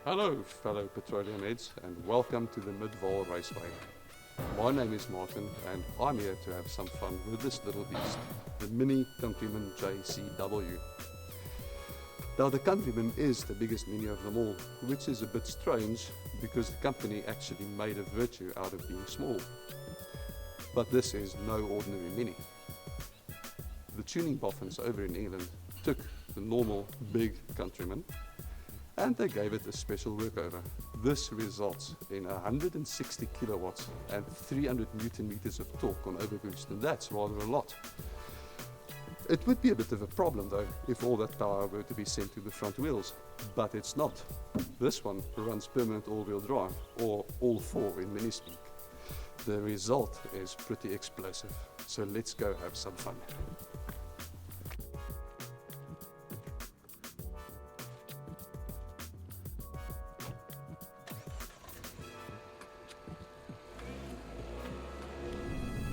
Hello fellow petroleum heads and welcome to the Mid-Vaal Raceway. My name is Martin and I'm here to have some fun with this little beast, the mini Countryman JCW. Now the Countryman is the biggest mini of them all, which is a bit strange because the company actually made a virtue out of being small. But this is no ordinary mini. The tuning boffins over in England took the normal big Countryman and they gave it a special workover. This results in 160 kilowatts and 300 Newton meters of torque on overboost, and that's rather a lot. It would be a bit of a problem though if all that power were to be sent to the front wheels, but it's not. This one runs permanent all-wheel drive, or all four in mini speak. The result is pretty explosive, so let's go have some fun.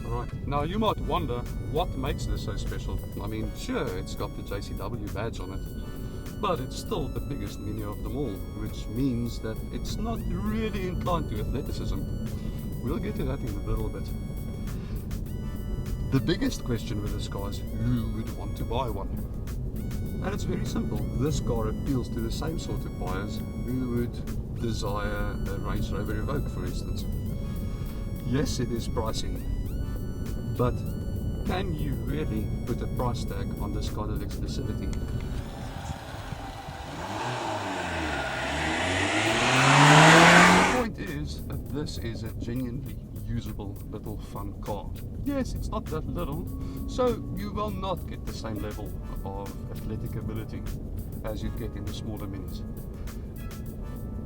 Right. Now you might wonder what makes this so special. I mean, sure, it's got the JCW badge on it, but it's still the biggest mini of them all, which means that it's not really inclined to athleticism. We'll get to that in a little bit. The biggest question with this car is who would want to buy one? And it's very simple. This car appeals to the same sort of buyers who would desire a Range Rover Evoque, for instance. Yes, it is pricey, but can you really put a price tag on this kind of exclusivity? The point is that this is a genuinely usable little fun car. Yes, it's not that little, so you will not get the same level of athletic ability as you get in the smaller minis.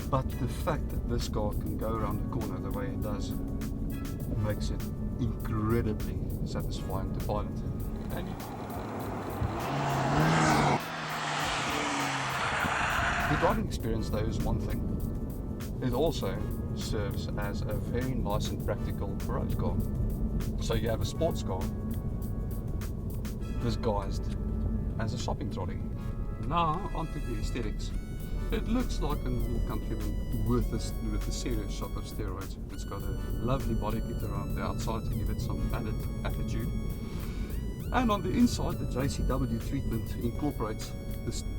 But the fact that this car can go around the corner the way it does makes it incredibly satisfying to pilot. And the driving experience though is one thing. It also serves as a very nice and practical road car. So you have a sports car disguised as a shopping trolley. Now onto the aesthetics. It looks like a normal Countryman with a serious shot of steroids. It's got a lovely body kit around the outside to give it some added attitude. And on the inside, the JCW treatment incorporates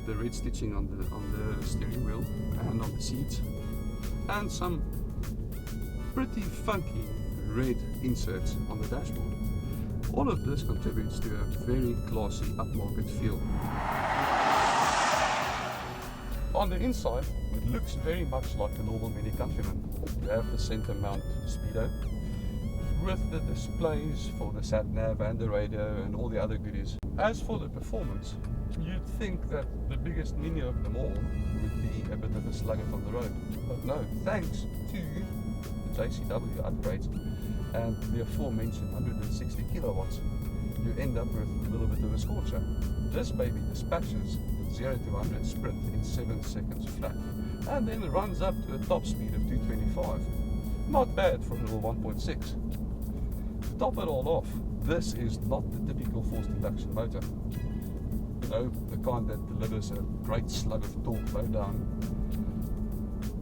the red stitching on the steering wheel and on the seats, and some pretty funky red inserts on the dashboard. All of this contributes to a very classy upmarket feel. On the inside, it looks very much like a normal mini Countryman. You have the center mount speedo with the displays for the sat-nav and the radio and all the other goodies. As for the performance, you'd think that the biggest mini of them all would be a bit of a slugger on the road. But no, thanks to the JCW upgrades and the aforementioned 160 kilowatts, you end up with a little bit of a scorcher. This baby dispatches 0 to 100 sprint in 7 seconds flat, and then it runs up to a top speed of 225. Not bad for a little 1.6. To top it all off, this is not the typical forced induction motor. You know, the kind that delivers a great slug of torque low down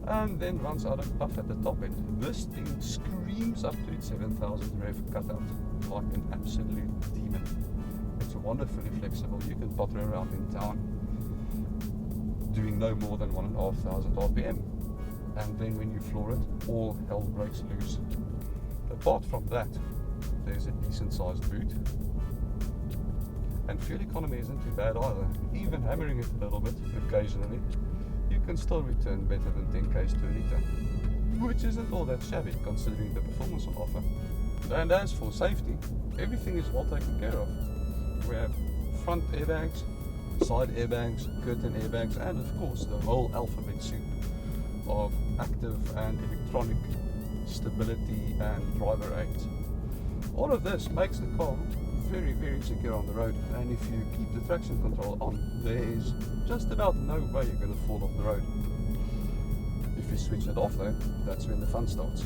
and then runs out of puff at the top end. This thing screams up to its 7,000 rev cutout like an absolute demon. It's wonderfully flexible. You can potter around in town doing no more than 1,500 RPM, and then when you floor it, all hell breaks loose. Apart from that, there's a decent sized boot, and fuel economy isn't too bad either. Even hammering it a little bit occasionally, you can still return better than 10 k's to a litre, which isn't all that shabby considering the performance on offer. And as for safety, everything is well taken care of. We have front airbags, side airbags, curtain airbags, and of course the whole alphabet soup of active and electronic stability and driver aids. All of this makes the car very, very secure on the road, and if you keep the traction control on, there is just about no way you're going to fall off the road. If you switch it off though, that's when the fun starts.